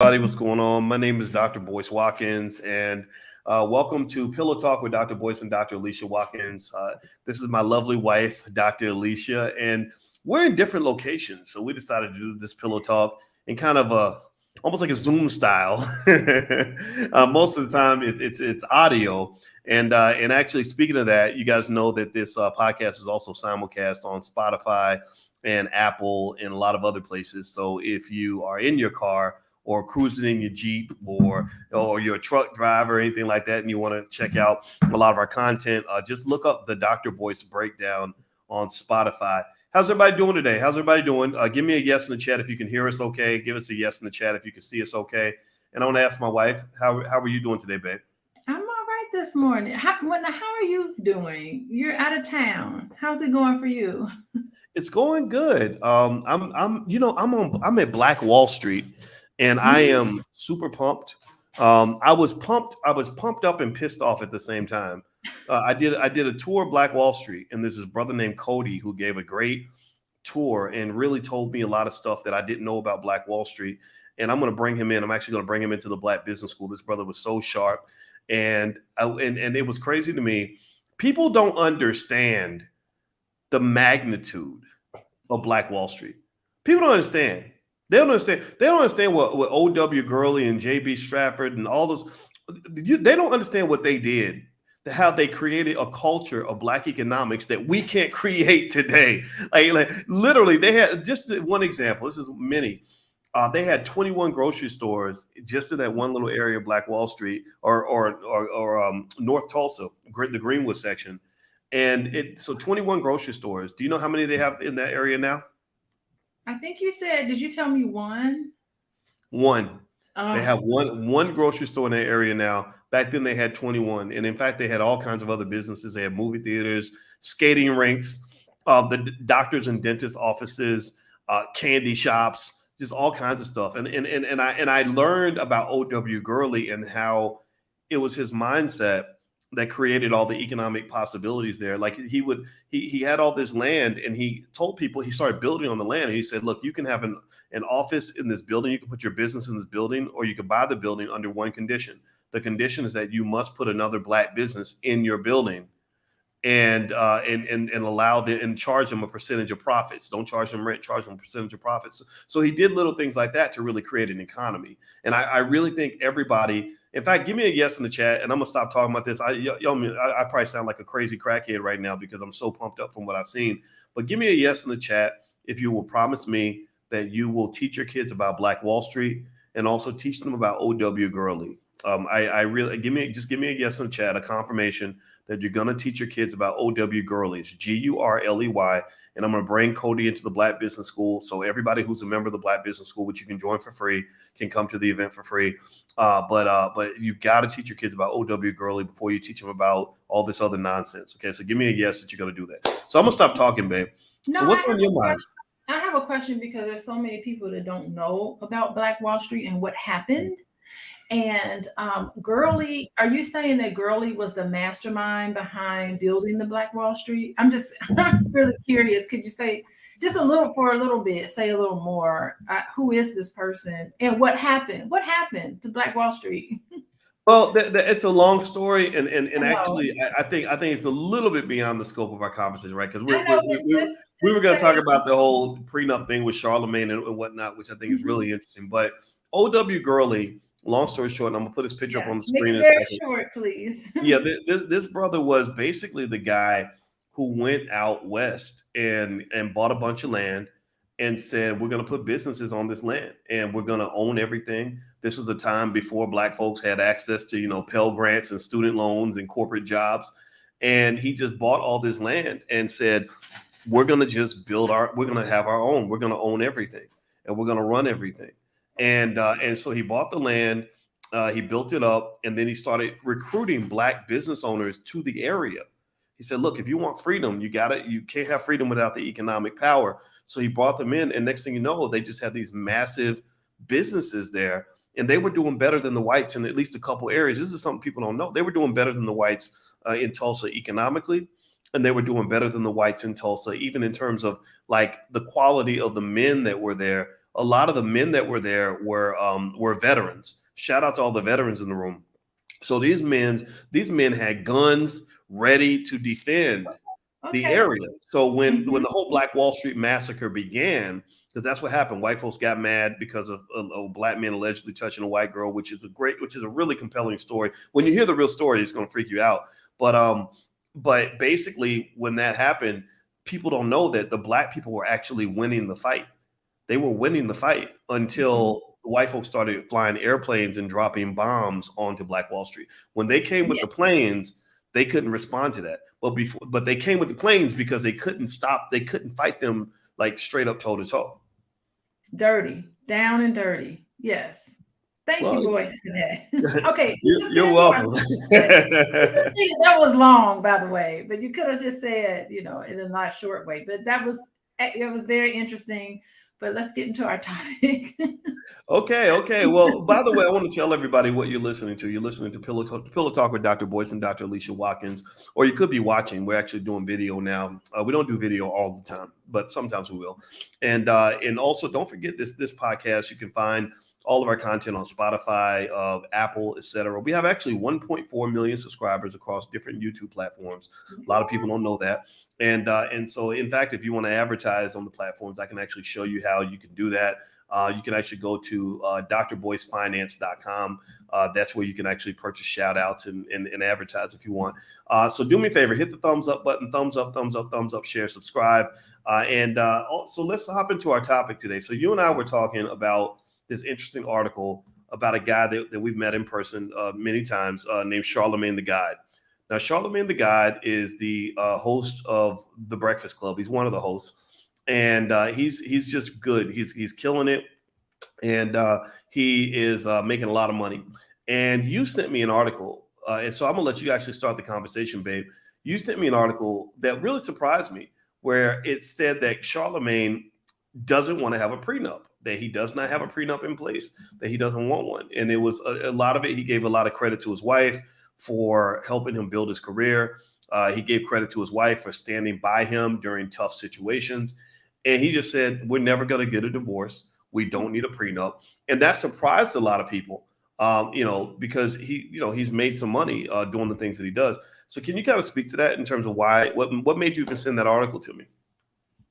Everybody, what's going on? My name is Dr. Boyce Watkins, and welcome to Pillow Talk with Dr. Boyce and Dr. Alicia Watkins. This is my lovely wife, Dr. Alicia, and we're in different locations. So we decided to do this Pillow Talk in kind of almost like a Zoom style. Most of the time, it's audio, and actually, speaking of that, you guys know that this podcast is also simulcast on Spotify and Apple and a lot of other places. So if you are in your car or cruising in your Jeep or you're a truck driver or anything like that, and you want to check out a lot of our content, just look up the Dr. Boyce Breakdown on Spotify. How's everybody doing today? How's everybody doing? Give me a yes in the chat if you can hear us okay. Give us a yes in the chat if you can see us okay. And I want to ask my wife, how are you doing today, babe? I'm all right this morning. How are you doing? You're out of town. How's it going for you? It's going good. I'm at Black Wall Street, and I am super pumped. I was pumped up and pissed off at the same time. I did a tour of Black Wall Street, and there's this brother named Cody who gave a great tour and really told me a lot of stuff that I didn't know about Black Wall Street. And I'm going to bring him in. I'm actually going to bring him into the Black Business School. This brother was so sharp, and it was crazy to me. People don't understand the magnitude of Black Wall Street. People don't understand. They don't understand. They don't understand what O.W. Gurley and J.B. Stratford and all those. They don't understand what they did. How they created a culture of Black economics that we can't create today. Like literally, they had just one example. This is many. They had 21 grocery stores just in that one little area of Black Wall Street or North Tulsa, the Greenwood section. And so 21 grocery stores. Do you know how many they have in that area now? I think you said, did you tell me one? One. They have one grocery store in that area now. Back then they had 21. And in fact, they had all kinds of other businesses. They had movie theaters, skating rinks, the doctors and dentist offices, candy shops, just all kinds of stuff. And I learned about O.W. Gurley and how it was his mindset that created all the economic possibilities there. Like he had all this land, and he told people, he started building on the land. And he said, look, you can have an office in this building. You can put your business in this building, or you can buy the building under one condition. The condition is that you must put another Black business in your building and allow them and charge them a percentage of profits. Don't charge them rent, charge them a percentage of profits. So he did little things like that to really create an economy. And I really think everybody, in fact, give me a yes in the chat, and I'm gonna stop talking about this. I probably sound like a crazy crackhead right now because I'm so pumped up from what I've seen. But give me a yes in the chat if you will promise me that you will teach your kids about Black Wall Street and also teach them about O.W. Gurley. I really give me a yes in the chat, a confirmation that you're gonna teach your kids about O.W. Gurley. It's Gurley. And I'm going to bring Cody into the Black Business School. So everybody who's a member of the Black Business School, which you can join for free, can come to the event for free. But you've got to teach your kids about O.W. Gurley before you teach them about all this other nonsense. Okay, so give me a yes that you're going to do that. So I'm going to stop talking, babe. No, so what's on your mind? I have a question because there's so many people that don't know about Black Wall Street and what happened. And Gurley, are you saying that Gurley was the mastermind behind building the Black Wall Street? I'm really curious. Could you say just a little bit, say a little more? Who is this person and what happened? What happened to Black Wall Street? Well, it's a long story, and actually, I think it's a little bit beyond the scope of our conversation, right? Because we were going to talk about the whole prenup thing with Charlemagne and whatnot, which I think is really interesting. But O.W. Gurley, long story short, and I'm gonna put his picture up on the screen in a second. Very short, please. Yeah, this brother was basically the guy who went out west and bought a bunch of land and said, we're gonna put businesses on this land and we're gonna own everything. This was a time before Black folks had access to, Pell Grants and student loans and corporate jobs. And he just bought all this land and said, we're gonna just we're gonna have our own, we're gonna own everything and we're gonna run everything. And so he bought the land, he built it up, and then he started recruiting Black business owners to the area. He said, look, if you want freedom, you can't have freedom without the economic power. So he brought them in, and next thing you know, they just had these massive businesses there, and they were doing better than the whites in at least a couple areas. This is something people don't know. They were doing better than the whites in Tulsa economically, and they were doing better than the whites in Tulsa, even in terms of like the quality of the men that were there. a lot of the men that were there were veterans. Shout out to all the veterans in the room. So these men had guns ready to defend the area. So when the whole Black Wall Street massacre began, because that's what happened, white folks got mad because of black men allegedly touching a white girl, which is a really compelling story. When you hear the real story, it's going to freak you out. But basically, when that happened, people don't know that the black people were actually winning the fight. They were winning the fight until the white folks started flying airplanes and dropping bombs onto Black Wall Street. When they came with the planes, they couldn't respond to that. But they came with the planes because they couldn't fight them like straight up toe to toe. Dirty, down and dirty. Yes. Thank you, boys, for that. Okay. You're welcome. That was long, by the way, but you could have just said, in a not short way, but it was very interesting. But let's get into our topic. Okay. Well, by the way, I want to tell everybody what you're listening to. You're listening to Pillow Talk with Dr. Boyce and Dr. Alicia Watkins, or you could be watching. We're actually doing video now. We don't do video all the time, but sometimes we will. And also, don't forget this podcast. You can find all of our content on Spotify, Apple, etc. We have actually 1.4 million subscribers across different YouTube platforms. A lot of people don't know that. And so, in fact, if you want to advertise on the platforms, I can actually show you how you can do that. You can actually go to drboycefinance.com. That's where you can actually purchase shout outs and advertise if you want. So do me a favor, hit the thumbs up button, thumbs up, share, subscribe. So let's hop into our topic today. So you and I were talking about this interesting article about a guy that we've met in person many times named Charlamagne Tha God. Now, Charlamagne Tha God is the host of The Breakfast Club. He's one of the hosts, and he's just good. He's killing it, and he is making a lot of money. And you sent me an article, and so I'm gonna let you actually start the conversation, babe. You sent me an article that really surprised me, where it said that Charlamagne doesn't want to have a prenup, that he does not have a prenup in place, that he doesn't want one. And it was a lot of it. He gave a lot of credit to his wife for helping him build his career. He gave credit to his wife for standing by him during tough situations. And he just said, we're never going to get a divorce. We don't need a prenup. And that surprised a lot of people, because he's made some money doing the things that he does. So can you kind of speak to that in terms of what made you even send that article to me?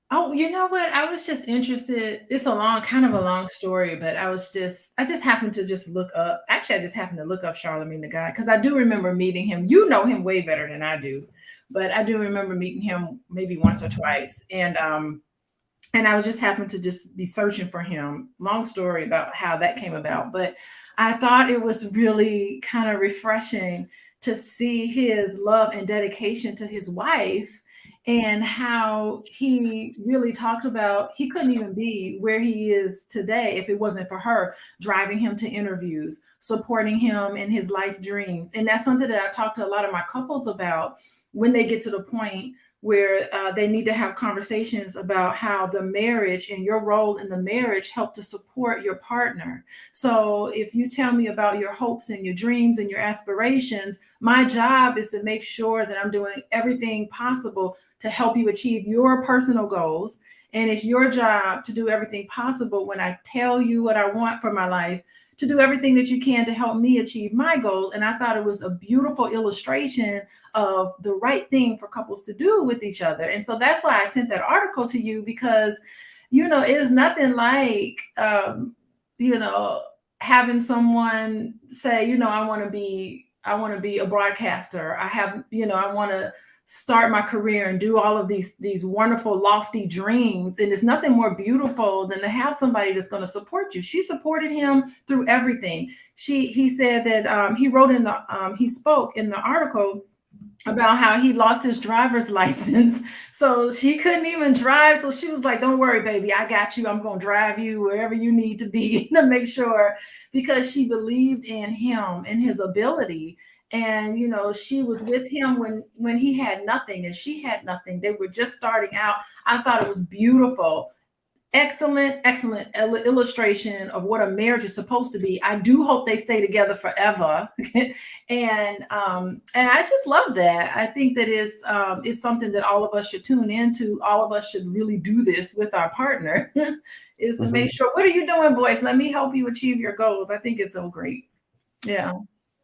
Oh, you know what? I was just interested. It's kind of a long story, but I just happened to just look up. Actually, I just happened to look up Charlamagne Tha God because I do remember meeting him. You know him way better than I do, but I do remember meeting him maybe once or twice. And I was just happened to just be searching for him. Long story about how that came about, but I thought it was really kind of refreshing to see his love and dedication to his wife, and how he really talked about he couldn't even be where he is today if it wasn't for her driving him to interviews, supporting him in his life dreams. And that's something that I talk to a lot of my couples about when they get to the point where they need to have conversations about how the marriage and your role in the marriage help to support your partner. So if you tell me about your hopes and your dreams and your aspirations, my job is to make sure that I'm doing everything possible to help you achieve your personal goals. And it's your job to do everything possible when I tell you what I want for my life, to do everything that you can to help me achieve my goals. And I thought it was a beautiful illustration of the right thing for couples to do with each other. And so that's why I sent that article to you, because, it is nothing like, having someone say, I want to be a broadcaster. I want to start my career and do all of these wonderful, lofty dreams. And there's nothing more beautiful than to have somebody that's going to support you. She supported him through everything. He said that he spoke in the article about how he lost his driver's license. So she couldn't even drive. So she was like, don't worry, baby, I got you. I'm going to drive you wherever you need to be to make sure, because she believed in him and his ability. And, she was with him when he had nothing and she had nothing. They were just starting out. I thought it was beautiful. Excellent, excellent illustration of what a marriage is supposed to be. I do hope they stay together forever, and I just love that. I think that is something that all of us should tune into. All of us should really do this with our partner, is to make sure. What are you doing, boys? Let me help you achieve your goals. I think it's so great. Yeah.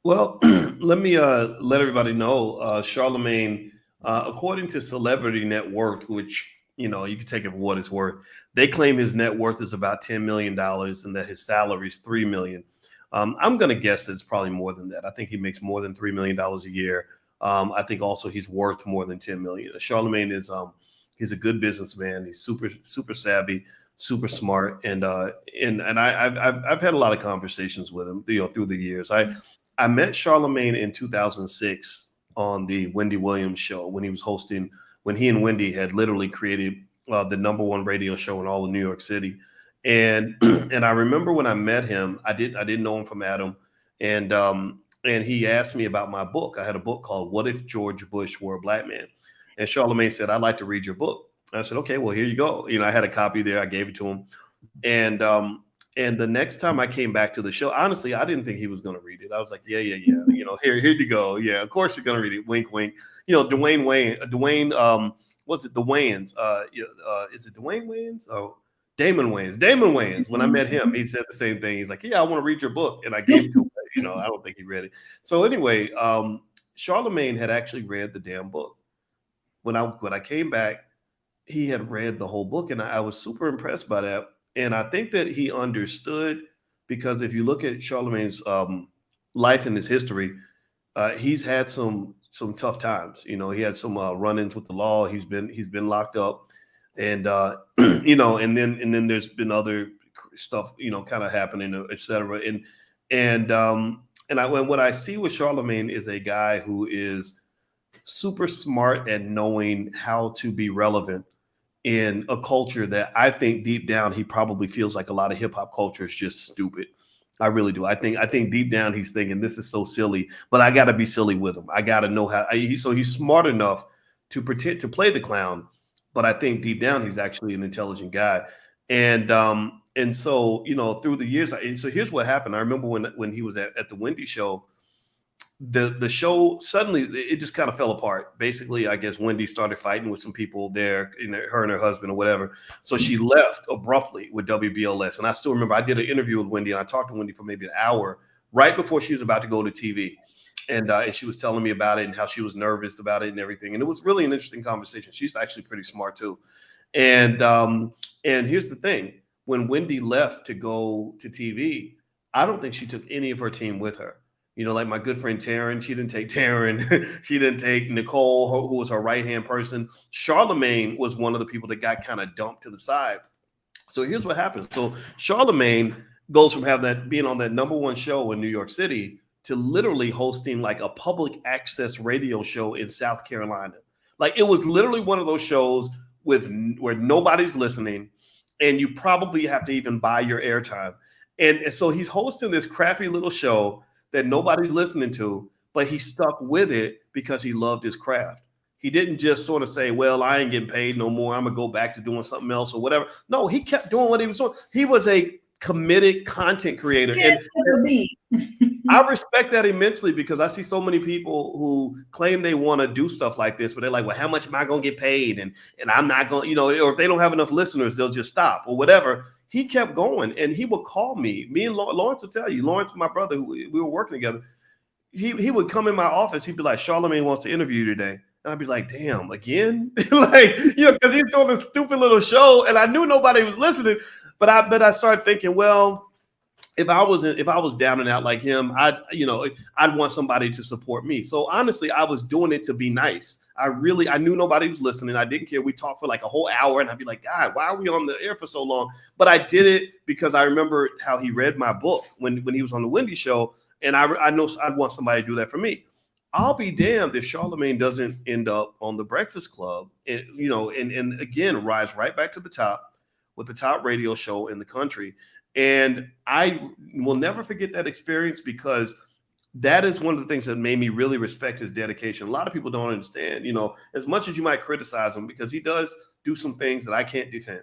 Well, let me let everybody know, Charlemagne, according to Celebrity Net Worth, which you can take it for what it's worth, they claim his net worth is about $10 million and that his salary is $3 million. I'm going to guess that it's probably more than that. I think he makes more than $3 million a year. I think also he's worth more than 10 million. Charlemagne is he's a good businessman. He's super savvy, super smart, and I've had a lot of conversations with him through the years. I met Charlemagne in 2006 on the Wendy Williams show when he and Wendy had literally created the #1 radio show in all of New York City. And I remember when I met him, I didn't know him from Adam. And he asked me about my book. I had a book called What If George Bush Were a Black Man? And Charlemagne said, I'd like to read your book. And I said, okay, well, here you go. I had a copy there. I gave it to him. And the next time I came back to the show, honestly, I didn't think he was going to read it. I was like, yeah. Here you go. Yeah, of course you're going to read it. Wink, wink. Dwayne, what's it? The Wayans. Is it Dwayne Wayans? Oh, Damon Wayans. When I met him, he said the same thing. He's like, yeah, I want to read your book. And I gave it to him. I don't think he read it. So anyway, Charlemagne had actually read the damn book. When I came back, he had read the whole book, and I was super impressed by that. And I think that he understood, because if you look at Charlemagne's life and his history, he's had some tough times. He had some run-ins with the law. He's been locked up, and and then there's been other stuff, kind of happening, et cetera. What I see with Charlemagne is a guy who is super smart at knowing how to be relevant in a culture that I think deep down he probably feels like a lot of hip hop culture is just stupid. I really do. I think deep down he's thinking this is so silly, but I got to be silly with him. I got to know how. So he's smart enough to pretend to play the clown, but I think deep down he's actually an intelligent guy. And so through the years, so here's what happened. I remember when he was at the Wendy show. The show suddenly it just kind of fell apart. Basically, I guess Wendy started fighting with some people there, her and her husband or whatever. So she left abruptly with WBLS. And I still remember I did an interview with Wendy, and I talked to Wendy for maybe an hour right before she was about to go to TV. And she was telling me about it and how she was nervous about it and everything. And it was really an interesting conversation. She's actually pretty smart too. And here's the thing: when Wendy left to go to TV, I don't think she took any of her team with her. Like my good friend Taryn, she didn't take Taryn. She didn't take Nicole, who was her right-hand person. Charlemagne was one of the people that got kind of dumped to the side. So here's what happens. So Charlemagne goes from being on that #1 show in New York City to literally hosting like a public access radio show in South Carolina. Like it was literally one of those shows where nobody's listening, and you probably have to even buy your airtime. And so he's hosting this crappy little show that nobody's listening to, but he stuck with it because he loved his craft. He didn't just sort of say, well, I ain't getting paid no more. I'm going to go back to doing something else or whatever. No, he kept doing what he was doing. He was a committed content creator. Yes, and I respect that immensely, because I see so many people who claim they want to do stuff like this, but they're like, well, how much am I going to get paid? And I'm not going, or if they don't have enough listeners, they'll just stop or whatever. He kept going, and he would call me. Me and Lawrence will tell you. Lawrence, my brother, who we were working together, he would come in my office. He'd be like, Charlemagne wants to interview you today. And I'd be like, damn, again? Because he's doing this stupid little show, and I knew nobody was listening. But I started thinking, well, if I was down and out like him, I'd want somebody to support me. So honestly, I was doing it to be nice. I knew nobody was listening. I didn't care. We talked for like a whole hour, and I'd be like, God, why are we on the air for so long? But I did it because I remember how he read my book when he was on the Wendy show. And I know I'd want somebody to do that for me. I'll be damned if Charlemagne doesn't end up on the Breakfast Club, and again, rise right back to the top with the top radio show in the country. And I will never forget that experience, because that is one of the things that made me really respect his dedication. A lot of people don't understand, as much as you might criticize him, because he does do some things that I can't defend.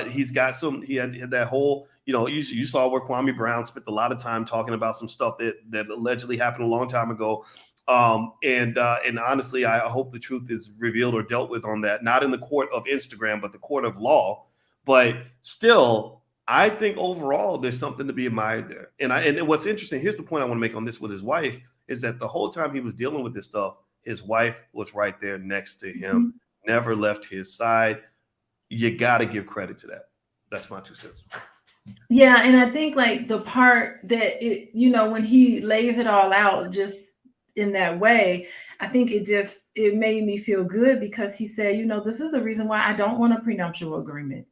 He's got some. He had that whole. You saw where Kwame Brown spent a lot of time talking about some stuff that allegedly happened a long time ago. And honestly, I hope the truth is revealed or dealt with on that, not in the court of Instagram, but the court of law. But still, I think overall there's something to be admired there. And what's interesting, here's the point I want to make on this with his wife, is that the whole time he was dealing with this stuff, his wife was right there next to him, never left his side. You got to give credit to that. That's my 2 cents. Yeah. And I think like the part that when he lays it all out just in that way, I think it made me feel good, because he said, this is the reason why I don't want a prenuptial agreement.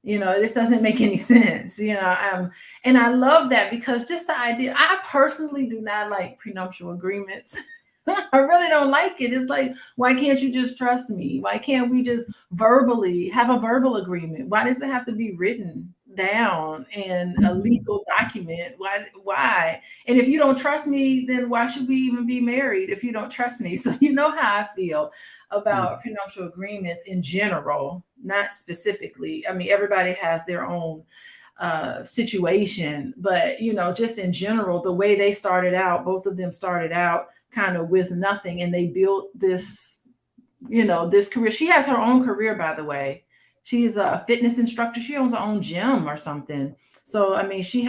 This doesn't make any sense, and I love that, because just the idea, I personally do not like prenuptial agreements. I really don't like it. It's like, why can't you just trust me? Why can't we just verbally have a verbal agreement? Why does it have to be written down in a legal document? Why? And if you don't trust me, then why should we even be married if you don't trust me? So you know how I feel about prenuptial agreements in general, not specifically. I mean, everybody has their own situation, but just in general, the way they started out, both of them started out kind of with nothing, and they built this, this career. She has her own career, by the way. She's a fitness instructor. She owns her own gym or something. So, I mean, she's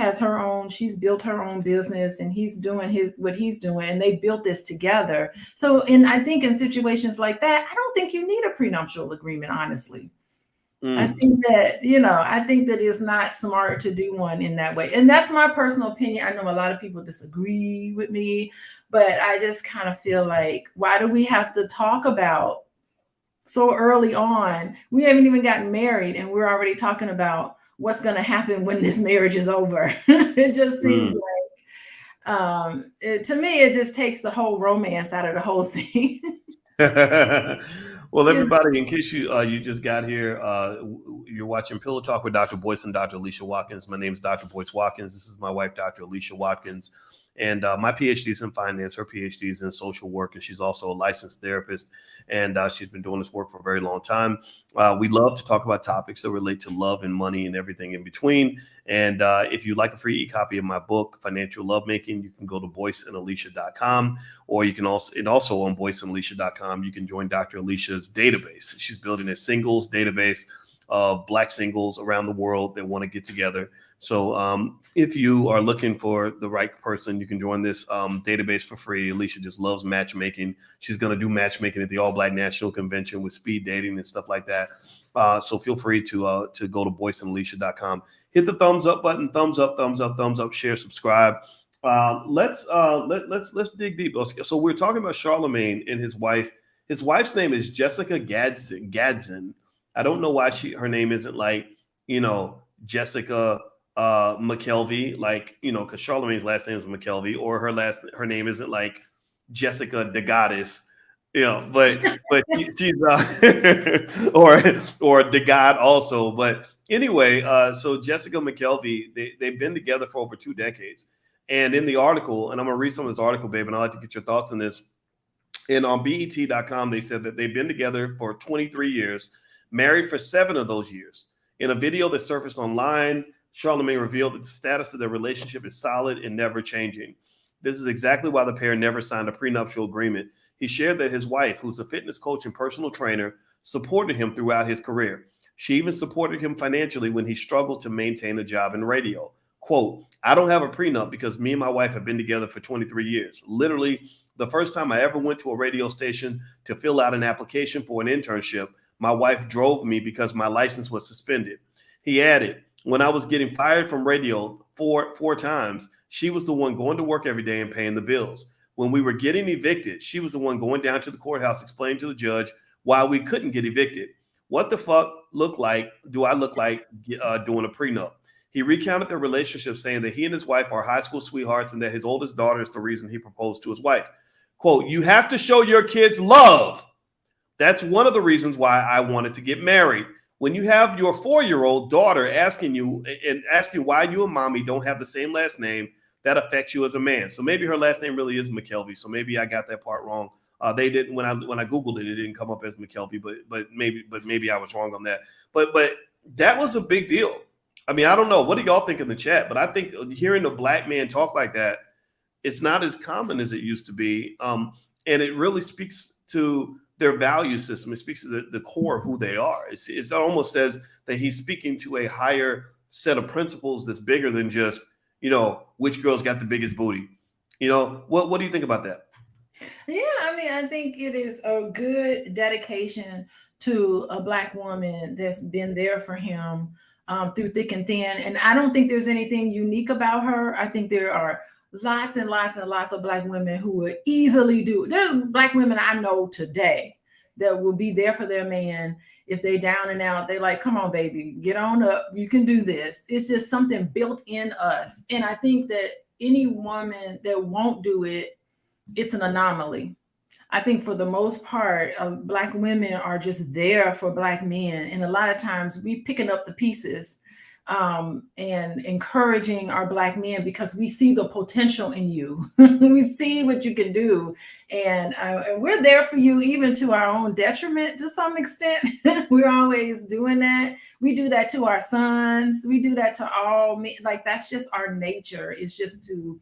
built her own business, and he's doing what he's doing, and they built this together. So, and I think in situations like that, I don't think you need a prenuptial agreement, honestly. I think that, it's not smart to do one in that way. And that's my personal opinion. I know a lot of people disagree with me, but I just kind of feel like, why do we have to talk about so early on? We haven't even gotten married, and we're already talking about what's going to happen when this marriage is over. It just seems like, to me, it just takes the whole romance out of the whole thing. Well, everybody, in case you just got here, you're watching Pillow Talk with Dr. Boyce and Dr. Alicia Watkins. My name is Dr. Boyce Watkins. This is my wife, Dr. Alicia Watkins. And my PhD is in finance. Her PhD is in social work, and she's also a licensed therapist. And she's been doing this work for a very long time. We love to talk about topics that relate to love and money and everything in between. And if you'd like a free e-copy of my book, Financial Lovemaking, you can go to boyceandalicia.com, or you can also on boyceandalicia.com, you can join Dr. Alicia's database. She's building a singles database of Black singles around the world that want to get together. So if you are looking for the right person, you can join this database for free. Alicia just loves matchmaking. She's going to do matchmaking at the All Black National Convention with speed dating and stuff like that. So feel free to go to boyceandalicia.com. Hit the thumbs up button, thumbs up, share, subscribe. Let's dig deep. So we're talking about Charlamagne and his wife. His wife's name is Jessica Gadsden. I don't know why her name isn't like, Jessica McKelvey, like, because Charlamagne's last name is McKelvey, or her name isn't like Jessica the Goddess, but she's or the God also. But anyway, so Jessica McKelvey, they've been together for over 2 decades. And in the article, and I'm gonna read some of this article, babe, and I'd like to get your thoughts on this. And on BET.com, they said that they've been together for 23 years, married for 7 of those years. In a video that surfaced online, Charlamagne revealed that the status of their relationship is solid and never changing. This is exactly why the pair never signed a prenuptial agreement. He shared that his wife, who's a fitness coach and personal trainer, supported him throughout his career. She even supported him financially when he struggled to maintain a job in radio. Quote, "I don't have a prenup because me and my wife have been together for 23 years. Literally, the first time I ever went to a radio station to fill out an application for an internship, my wife drove me because my license was suspended." He added, "When I was getting fired from radio four times, she was the one going to work every day and paying the bills. When we were getting evicted, she was the one going down to the courthouse explaining to the judge why we couldn't get evicted. What the fuck do I look like doing a prenup?" He recounted their relationship, saying that he and his wife are high school sweethearts and that his oldest daughter is the reason he proposed to his wife. Quote, "You have to show your kids love. That's one of the reasons why I wanted to get married. When you have your 4-year-old daughter asking why you and mommy don't have the same last name, that affects you as a man." So maybe her last name really is McKelvey. So maybe I got that part wrong. They didn't when I Googled it, it didn't come up as McKelvey, but maybe I was wrong on that. But that was a big deal. I mean, I don't know. What do y'all think in the chat? But I think hearing a black man talk like that, it's not as common as it used to be. And it really speaks to their value system. It speaks to the core of who they are. It almost says that he's speaking to a higher set of principles that's bigger than just, which girl's got the biggest booty. What do you think about that? Yeah, I mean, I think it is a good dedication to a black woman that's been there for him through thick and thin. And I don't think there's anything unique about her. I think there are lots and lots and lots of black women who would easily do. There's black women I know today that will be there for their man if they down and out. They like, come on, baby, get on up. You can do this. It's just something built in us. And I think that any woman that won't do it, it's an anomaly. I think for the most part, black women are just there for black men. And a lot of times we picking up the pieces and encouraging our black men because we see the potential in you. We see what you can do. And we're there for you, even to our own detriment to some extent. We're always doing that. We do that to our sons. We do that to all men. Like, that's just our nature. It's just to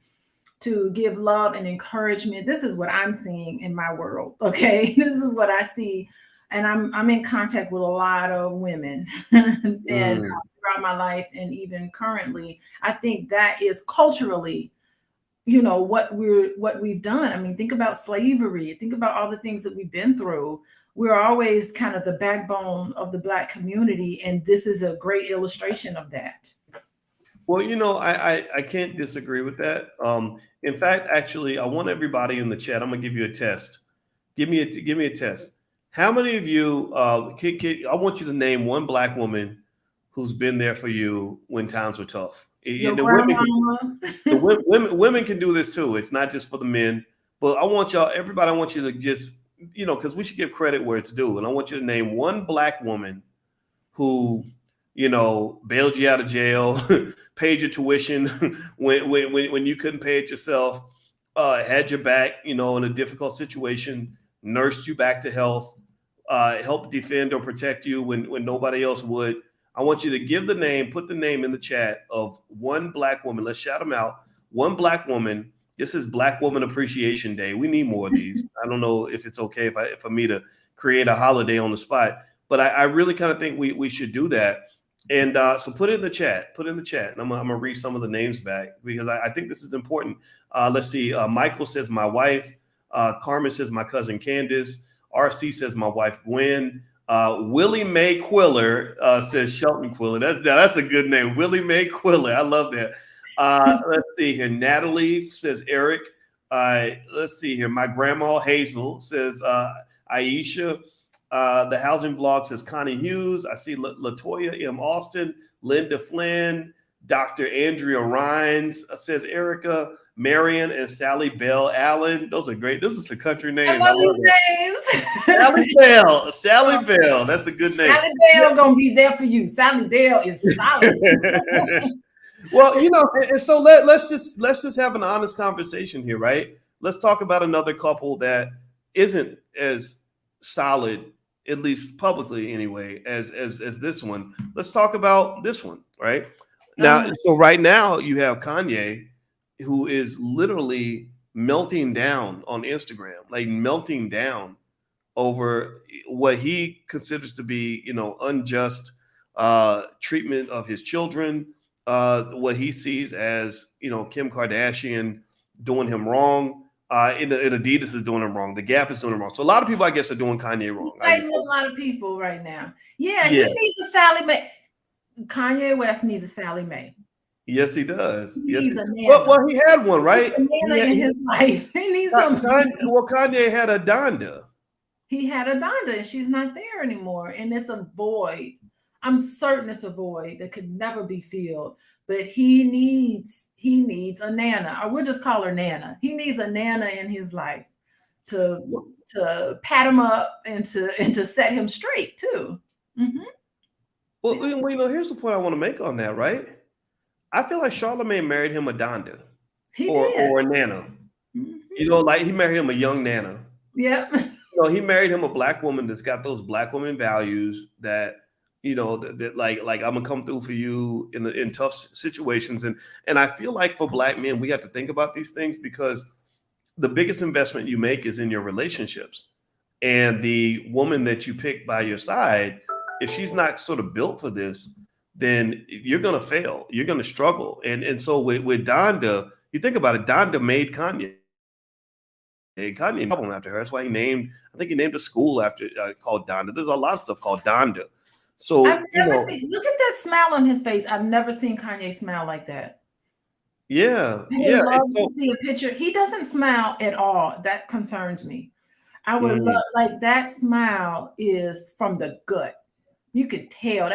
give love and encouragement. This is what I'm seeing in my world. Okay. This is what I see. And I'm in contact with a lot of women and throughout my life. And even currently, I think that is culturally, what we've done. I mean, think about slavery, think about all the things that we've been through. We're always kind of the backbone of the black community. And this is a great illustration of that. Well, I can't disagree with that. In fact, actually, I want everybody in the chat. I'm gonna give you a test. Give me a test. How many of you? I want you to name one black woman who's been there for you when times were tough. Women can do this too. It's not just for the men. But I want you to just, because we should give credit where it's due. And I want you to name one black woman who, bailed you out of jail, paid your tuition when you couldn't pay it yourself, had your back, in a difficult situation, nursed you back to health, helped defend or protect you when nobody else would. I want you to put the name in the chat of one black woman. Let's shout them out. One black woman. This is Black Woman Appreciation Day. We need more of these. I don't know if it's okay for me to create a holiday on the spot, but I really kind of think we should do that. And so put it in the chat. And I'm gonna read some of the names back because I think this is important. Let's see. Michael says my wife. Carmen says my cousin Candace. RC says my wife Gwen. Willie Mae Quiller says Shelton Quiller. That's a good name. Willie Mae Quiller. I love that. Let's see here. Natalie says Eric. Let's see here. My grandma Hazel says Aisha. The housing blog says Connie Hughes. I see Latoya M. Austin, Linda Flynn, Dr. Andrea Rhines says Erica, Marion, and Sally Bell Allen. Those are great. Those are some country names. I love these names. Sally Bell. That's a good name. Sally Bell gonna be there for you. Sally Bell is solid. Well, and so let's just have an honest conversation here, right? Let's talk about another couple that isn't as solid, at least publicly anyway, as this one. Let's talk about this one, right? Now, so right now you have Kanye, who is literally melting down on Instagram, like melting down over what he considers to be, unjust treatment of his children, what he sees as, Kim Kardashian doing him wrong. And Adidas is doing him wrong. The Gap is doing him wrong. So a lot of people, I guess, are doing Kanye wrong. A lot of people right now. Yeah, he needs a Sally Mae. Kanye West needs a Sally Mae. Yes, he does. Well, he had one, right? In his life. He needs something. Kanye had a Donda. He had a Donda, and she's not there anymore. And it's a void. I'm certain it's a void that could never be filled. But he needs a Nana. I would just call her Nana. He needs a Nana in his life to pat him up and to set him straight too. Mm-hmm. Well, here's the point I want to make on that, right? I feel like Charlamagne married him a Donda or a Nana. Mm-hmm. Like he married him a young Nana. Yep. He married him a black woman that's got those black woman values that You know, that like I'm gonna come through for you in tough situations, and I feel like for Black men we have to think about these things because the biggest investment you make is in your relationships, and the woman that you pick by your side, if she's not sort of built for this, then you're gonna fail, you're gonna struggle, and so with Donda, you think about it, Donda made Kanye. Kanye named an album after her. That's why I think he named a school after called Donda. There's a lot of stuff called Donda. So, I've never seen, look at that smile on his face. I've never seen Kanye smile like that. yeah, I would yeah. love So, to see a picture. He doesn't smile at all. That concerns me. I would love, like, that smile is from the gut. You could tell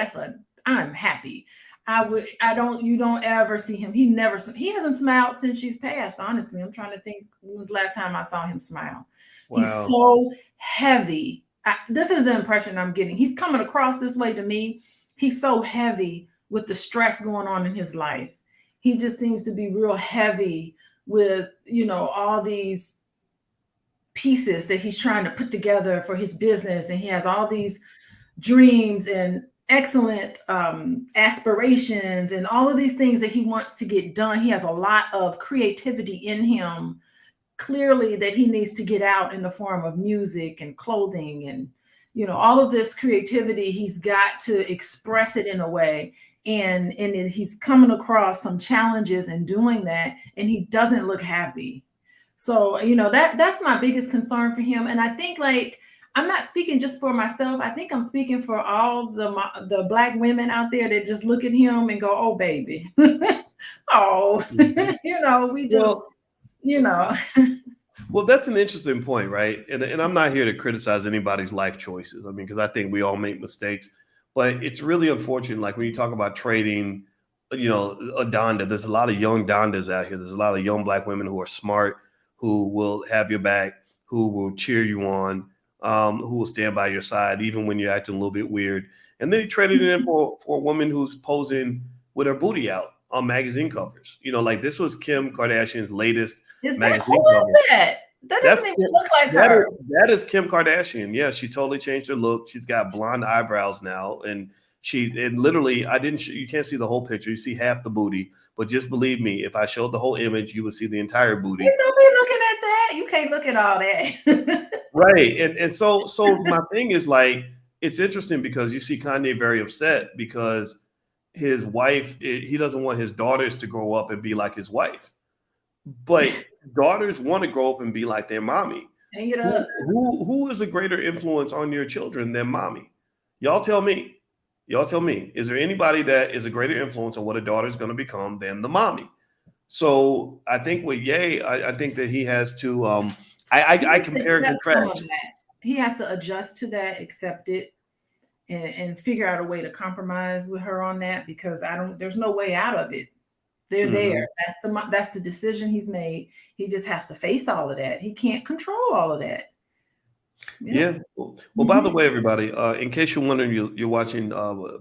I'm happy. You don't ever see him. He hasn't smiled since she's passed. Honestly, I'm trying to think when was the last time I saw him smile. wow. He's so heavy. This is the impression I'm getting. He's coming across this way to me. He's so heavy with the stress going on in his life. He just seems to be real heavy with, all these pieces that he's trying to put together for his business. And he has all these dreams and excellent aspirations and all of these things that he wants to get done. He has a lot of creativity in him, clearly, that he needs to get out in the form of music and clothing and, all of this creativity. He's got to express it in a way. And he's coming across some challenges in doing that, and he doesn't look happy. So, that's my biggest concern for him. And I think, like, I'm not speaking just for myself. I think I'm speaking for all the Black women out there that just look at him and go, "Oh, baby." Oh, we just, Well, that's an interesting point, right? And I'm not here to criticize anybody's life choices. I mean, because I think we all make mistakes, but it's really unfortunate. Like when you talk about trading, a Donda, there's a lot of young Dondas out here. There's a lot of young Black women who are smart, who will have your back, who will cheer you on, who will stand by your side, even when you're acting a little bit weird. And then he traded it in for a woman who's posing with her booty out on magazine covers. Like this was Kim Kardashian's latest magazine cover. Who is that? That doesn't even look like her. That is Kim Kardashian. Yeah, she totally changed her look. She's got blonde eyebrows now, and literally, you can't see the whole picture. You see half the booty, but just believe me, if I showed the whole image, you would see the entire booty. Please don't be looking at that. You can't look at all that. Right. And so my thing is, like, it's interesting because you see Kanye very upset because his wife, he doesn't want his daughters to grow up and be like his wife. But daughters want to grow up and be like their mommy. Hang it up. Who is a greater influence on your children than mommy? Y'all tell me. Is there anybody that is a greater influence on what a daughter is going to become than the mommy? So I think with Ye, I think that he has to I compare and contrast. He has to adjust to that, accept it, and figure out a way to compromise with her on that, because there's no way out of it. They're there. That's the decision he's made. He just has to face all of that. He can't control all of that. Yeah. Well, by the way, everybody, in case you're wondering, you're watching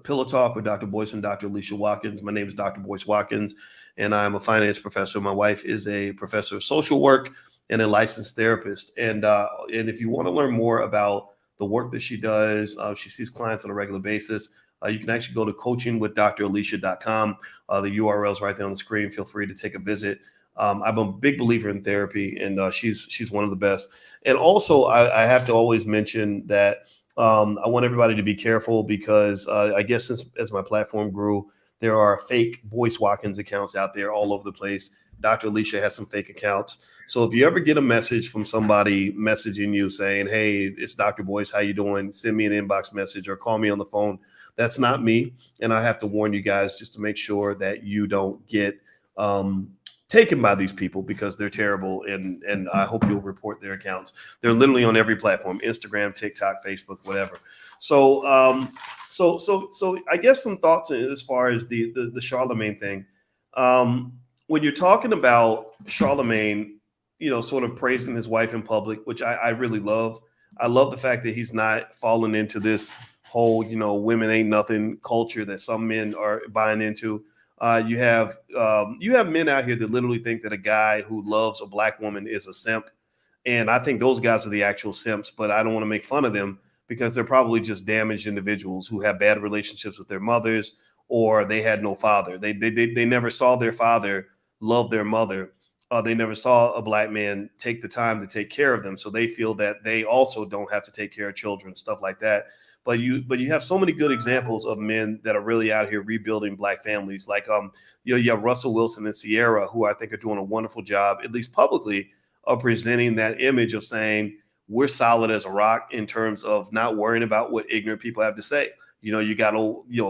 Pillow Talk with Dr. Boyce and Dr. Alicia Watkins. My name is Dr. Boyce Watkins, and I'm a finance professor. My wife is a professor of social work and a licensed therapist. And if you want to learn more about the work that she does, she sees clients on a regular basis. You can actually go to coachingwithdralicia.com. The URL is right there on the screen. Feel free to take a visit. I'm a big believer in therapy, and she's one of the best. And also, I have to always mention that I want everybody to be careful because I guess as my platform grew, there are fake Boyce Watkins accounts out there all over the place. Dr. Alicia has some fake accounts. So if you ever get a message from somebody messaging you saying, "Hey, it's Dr. Boyce, how you doing?" Send me an inbox message or call me on the phone. That's not me. And I have to warn you guys just to make sure that you don't get taken by these people, because they're terrible. And I hope you'll report their accounts. They're literally on every platform: Instagram, TikTok, Facebook, whatever. So I guess some thoughts as far as the Charlamagne thing. When you're talking about Charlamagne, sort of praising his wife in public, which I really love. I love the fact that he's not falling into this whole, women ain't nothing culture that some men are buying into. You have men out here that literally think that a guy who loves a Black woman is a simp. And I think those guys are the actual simps, but I don't want to make fun of them because they're probably just damaged individuals who have bad relationships with their mothers, or they had no father. They never saw their father love their mother. They never saw a Black man take the time to take care of them. So they feel that they also don't have to take care of children, stuff like that. But you have so many good examples of men that are really out here rebuilding Black families. Like you have Russell Wilson and Sierra, who I think are doing a wonderful job, at least publicly, of presenting that image of saying we're solid as a rock in terms of not worrying about what ignorant people have to say. You got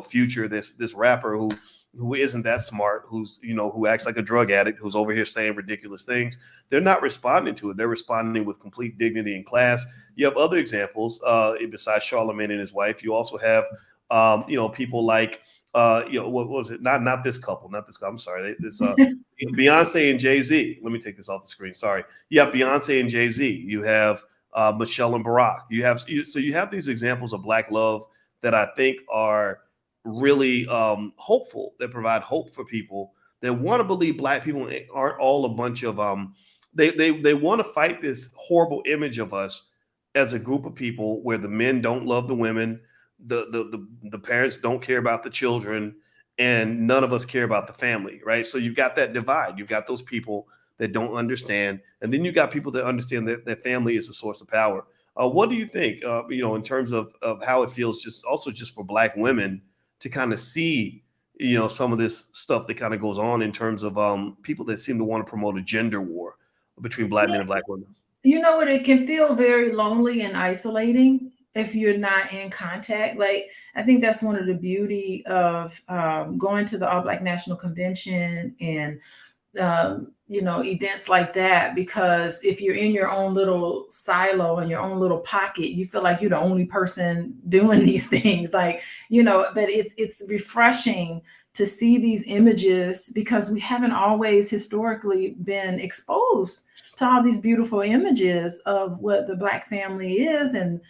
Future, this rapper who isn't that smart, who acts like a drug addict, who's over here saying ridiculous things. They're not responding to it. They're responding with complete dignity and class. You have other examples besides Charlemagne and his wife. You also have, people like, what was it? Not this couple. I'm sorry. This Beyonce and Jay-Z. Let me take this off the screen. Sorry. You have Beyonce and Jay-Z. You have Michelle and Barack. You have these examples of Black love that I think are really hopeful, that provide hope for people that want to believe Black people aren't all a bunch of they want to fight this horrible image of us as a group of people where the men don't love the women, the parents don't care about the children, and none of us care about the family, right? So you've got that divide. You've got those people that don't understand, and then you got people that understand that family is a source of power. What do you think, in terms of how it feels just for Black women to kind of see, some of this stuff that kind of goes on in terms of people that seem to want to promote a gender war between Black men and Black women? You know what? It can feel very lonely and isolating if you're not in contact. Like, I think that's one of the beauty of going to the All Black National Convention and events like that, because if you're in your own little silo in your own little pocket, you feel like you're the only person doing these things, but it's refreshing to see these images, because we haven't always historically been exposed to all these beautiful images of what the Black family is, and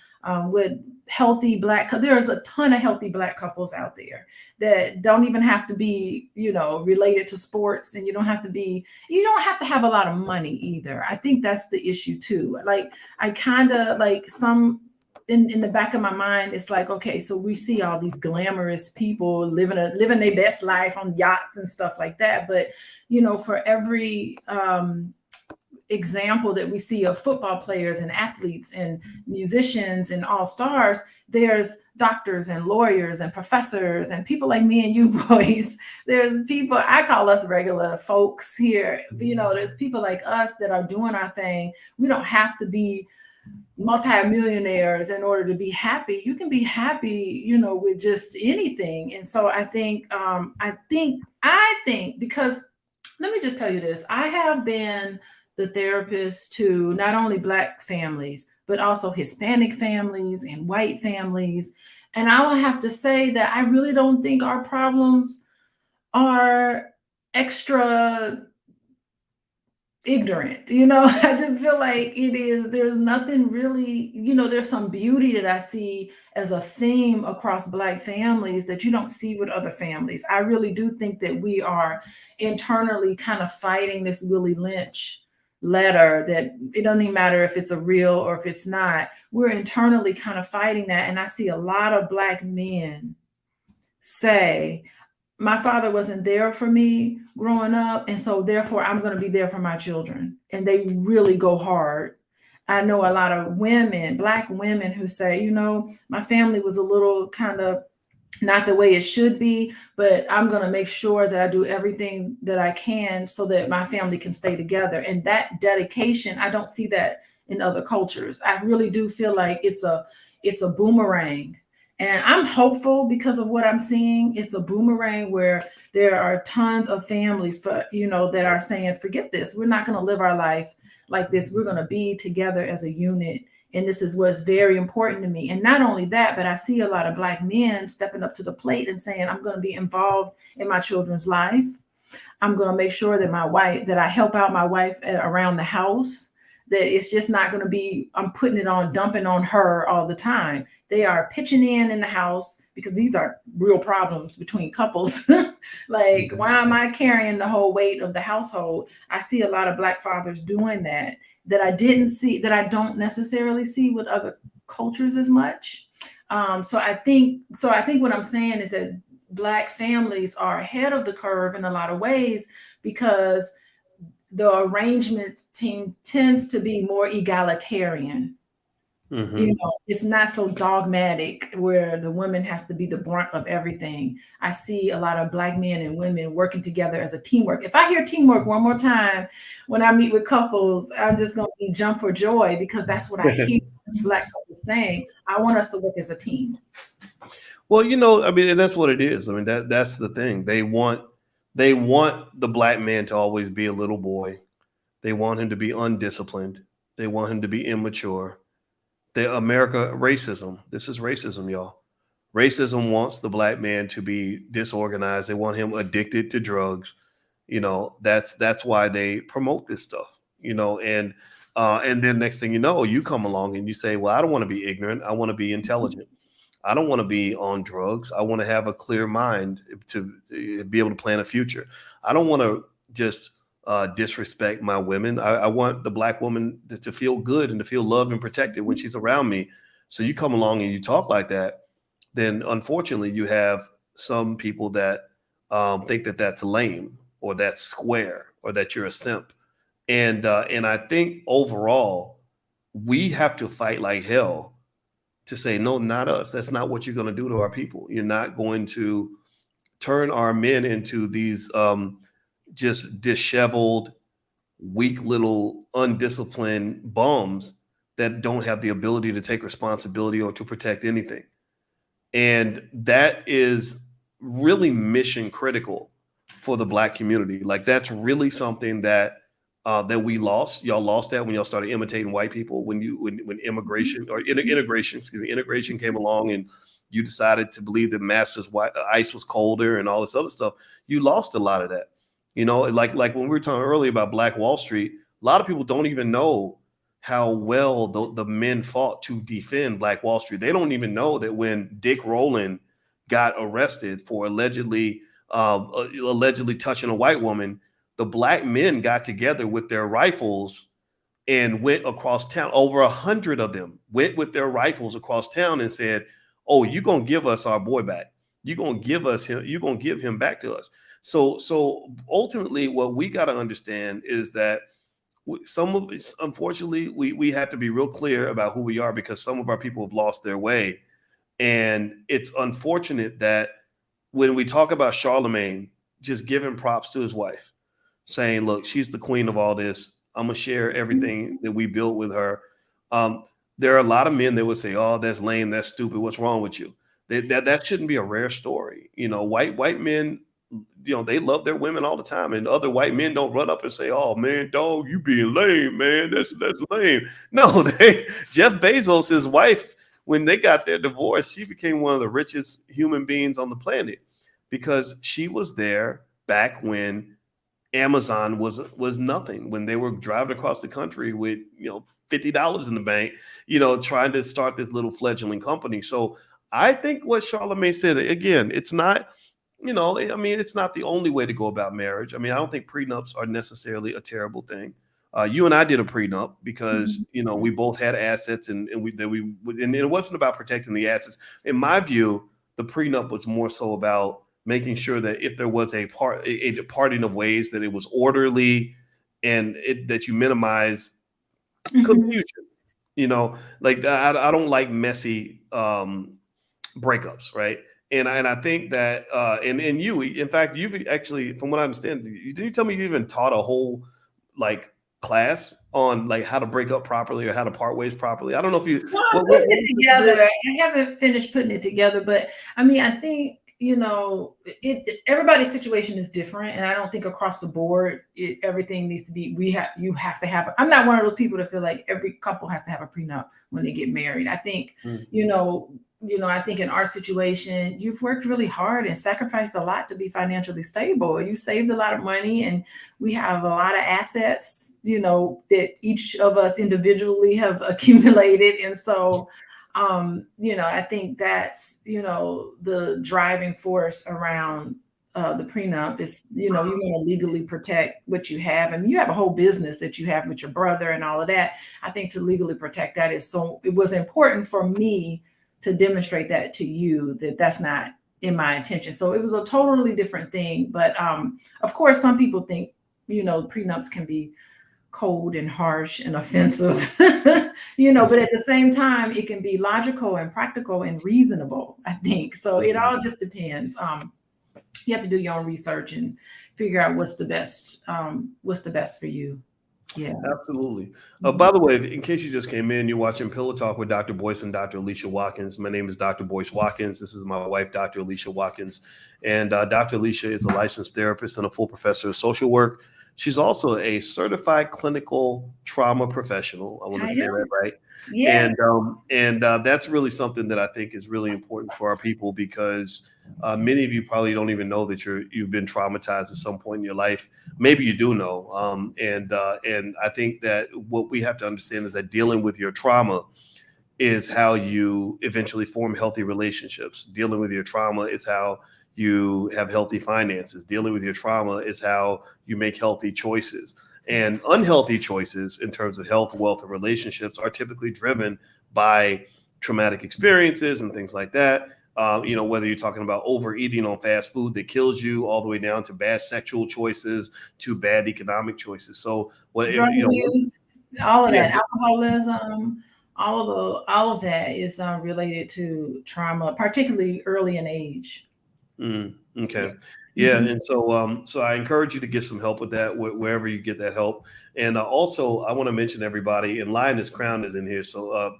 what healthy there's a ton of healthy Black couples out there that don't even have to be, related to sports, and you don't have to have a lot of money either. I think that's the issue too. Like, I kind of like some in the back of my mind, it's like, okay, so we see all these glamorous people living their best life on yachts and stuff like that. But, for every example that we see of football players and athletes and musicians and all stars, there's doctors and lawyers and professors and people like me and you boys. There's people, I call us regular folks here. There's people like us that are doing our thing. We don't have to be multimillionaires in order to be happy. You can be happy, with just anything. And so I think, because let me just tell you this, I have been the therapist to not only Black families, but also Hispanic families and white families. And I will have to say that I really don't think our problems are extra ignorant. I just feel like there's nothing really, there's some beauty that I see as a theme across Black families that you don't see with other families. I really do think that we are internally kind of fighting this Willie Lynch letter, that it doesn't even matter if it's a real or if it's not. We're internally kind of fighting that. And I see a lot of Black men say, my father wasn't there for me growing up, and so therefore I'm going to be there for my children. And they really go hard. I know a lot of women, Black women, who say, my family was a little kind of not the way it should be, but I'm going to make sure that I do everything that I can so that my family can stay together. And that dedication, I don't see that in other cultures. I really do feel like it's a boomerang. And I'm hopeful because of what I'm seeing. It's a boomerang where there are tons of families that are saying, forget this. We're not going to live our life like this. We're going to be together as a unit. And this is what's very important to me. And not only that, but I see a lot of Black men stepping up to the plate and saying, I'm going to be involved in my children's life. I'm going to make sure that I help out my wife around the house, that it's just not going to be, I'm dumping on her all the time. They are pitching in the house, because these are real problems between couples. Like, why am I carrying the whole weight of the household? I see a lot of Black fathers doing that I didn't see, that I don't necessarily see with other cultures as much. So I think what I'm saying is that Black families are ahead of the curve in a lot of ways, because the arrangement team tends to be more egalitarian. Mhm. It's not so dogmatic where the woman has to be the brunt of everything. I see a lot of Black men and women working together as a teamwork. If I hear teamwork one more time when I meet with couples, I'm just going to jump for joy, because that's what I hear Black couples saying. I want us to work as a team. Well, I mean, and that's what it is. I mean, that's the thing. They want the Black man to always be a little boy. They want him to be undisciplined. They want him to be immature. Racism. This is racism, y'all. Racism wants the Black man to be disorganized. They want him addicted to drugs. That's why they promote this stuff. And then next thing you know, you come along and you say, well, I don't want to be ignorant. I want to be intelligent. I don't want to be on drugs. I want to have a clear mind to be able to plan a future. I don't want to just disrespect my women. I want the Black woman to feel good and to feel loved and protected when she's around me. So you come along and you talk like that, then unfortunately you have some people that think that that's lame, or that's square, or that you're a simp. And I think overall we have to fight like hell to say, no, not us. That's not what you're going to do to our people. You're not going to turn our men into these just disheveled, weak little undisciplined bums that don't have the ability to take responsibility or to protect anything. And that is really mission critical for the Black community. Like, that's really something that we lost. Y'all lost that when y'all started imitating white people. When immigration or integration came along, and you decided to believe that ice was colder and all this other stuff. You lost a lot of that. Like when we were talking earlier about Black Wall Street, a lot of people don't even know how well the men fought to defend Black Wall Street. They don't even know that when Dick Rowland got arrested for allegedly touching a white woman, the Black men got together with their rifles and went across town. Over 100 of them went with their rifles across town and said, "Oh, you're going to give us our boy back. You're going to give us him. You're going to give him back to us." So ultimately, what we got to understand is that unfortunately, we have to be real clear about who we are, because some of our people have lost their way. And it's unfortunate that when we talk about Charlemagne, just giving props to his wife, saying, look, she's the queen of all this. I'm going to share everything that we built with her. There are a lot of men that would say, oh, that's lame. That's stupid. What's wrong with you? That shouldn't be a rare story. White men, they love their women all the time. And other white men don't run up and say, oh, man, dog, you being lame, man. That's lame. No, Jeff Bezos, his wife, when they got their divorce, she became one of the richest human beings on the planet, because she was there back when Amazon was nothing, when they were driving across the country with $50 in the bank, trying to start this little fledgling company. So I think what Charlamagne said, again, it's not, it's not the only way to go about marriage. I mean, I don't think prenups are necessarily a terrible thing. You and I did a prenup because we both had assets, and it wasn't about protecting the assets. In my view, the prenup was more so about making sure that if there was a parting of ways, that it was orderly, and that you minimize confusion. Like I don't like messy breakups, right? And I think that and you, in fact, you've actually, from what I understand, did you tell me you even taught a whole class on how to break up properly or how to part ways properly? I don't know if you. Well, I'm putting it together. I haven't finished putting it together, but I mean, I think everybody's situation is different, and I don't think across the board everything needs to be. You have to have. I'm not one of those people that feel like every couple has to have a prenup when they get married. I think I think in our situation, you've worked really hard and sacrificed a lot to be financially stable. You saved a lot of money, and we have a lot of assets, that each of us individually have accumulated. And so, I think that's, the driving force around the prenup is, you know, you want to legally protect what you have, and you have a whole business that you have with your brother and all of that. I think to legally protect that is so, it was important for me to demonstrate that to you, that that's not in my intention. So it was a totally different thing. But of course, some people think, you know, prenups can be cold and harsh and offensive, you know, but at the same time, it can be logical and practical and reasonable, I think. So it all just depends. You have to do your own research and figure out what's the best for you. Yeah. Absolutely. By the way, in case you just came in, you're watching Pillow Talk with Dr. Boyce and Dr. Alicia Watkins. My name is Dr. Boyce Watkins. This is my wife, Dr. Alicia Watkins. And Dr. Alicia is a licensed therapist and a full professor of social work. She's also a certified clinical trauma professional. I want to say that right. Yes. And that's really something that I think is really important for our people, because many of you probably don't even know that you've been traumatized at some point in your life. Maybe you do know. And I think that what we have to understand is that dealing with your trauma is how you eventually form healthy relationships. Dealing with your trauma is how you have healthy finances. Dealing with your trauma is how you make healthy choices. And unhealthy choices in terms of health, wealth, and relationships are typically driven by traumatic experiences and things like that. You know, whether you're talking about overeating on fast food that kills you, all the way down to bad sexual choices, to bad economic choices. So what, drug use, all of that, alcoholism, all of that is related to trauma, particularly early in age. Okay. Yeah. And so I encourage you to get some help with that, wherever you get that help. And also, I want to mention everybody, and Lioness Crown is in here. So